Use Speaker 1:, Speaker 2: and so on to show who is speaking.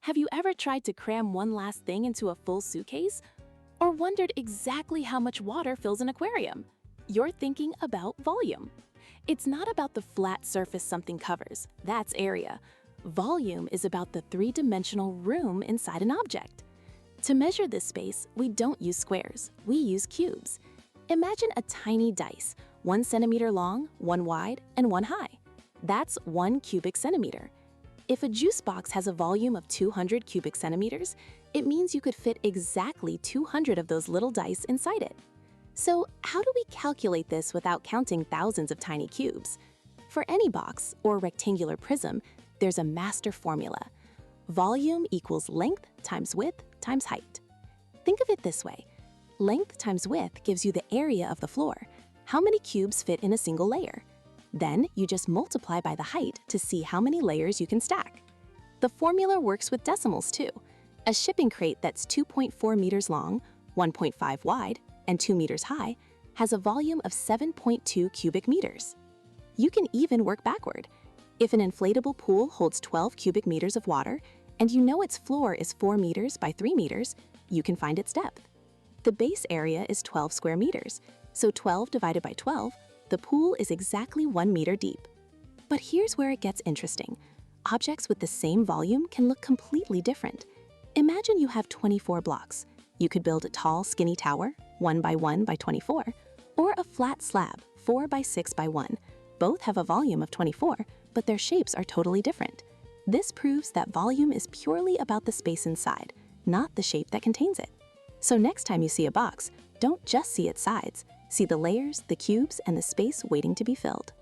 Speaker 1: Have you ever tried to cram one last thing into a full suitcase? Or wondered exactly how much water fills an aquarium? You're thinking about volume. It's not about the flat surface something covers, that's area. Volume is about the three-dimensional room inside an object. To measure this space, we don't use squares, we use cubes. Imagine a tiny dice, 1 centimeter long, 1 wide, and 1 high. That's 1 cubic centimeter. If a juice box has a volume of 200 cubic centimeters, it means you could fit exactly 200 of those little dice inside it. So how do we calculate this without counting thousands of tiny cubes? For any box or rectangular prism, there's a master formula. Volume equals length times width times height. Think of it this way. Length times width gives you the area of the floor. How many cubes fit in a single layer? Then you just multiply by the height to see how many layers you can stack. The formula works with decimals too. A shipping crate that's 2.4 meters long, 1.5 wide, and 2 meters high has a volume of 7.2 cubic meters. You can even work backward. If an inflatable pool holds 12 cubic meters of water, and you know its floor is 4 meters by 3 meters, you can find its depth. The base area is 12 square meters, so 12 divided by 12, the pool is exactly 1 meter deep. But here's where it gets interesting. Objects with the same volume can look completely different. Imagine you have 24 blocks. You could build a tall, skinny tower, 1 by 1 by 24, or a flat slab, 4 by 6 by 1. Both have a volume of 24, but their shapes are totally different. This proves that volume is purely about the space inside, not the shape that contains it. So next time you see a box, don't just see its sides. See the layers, the cubes, and the space waiting to be filled.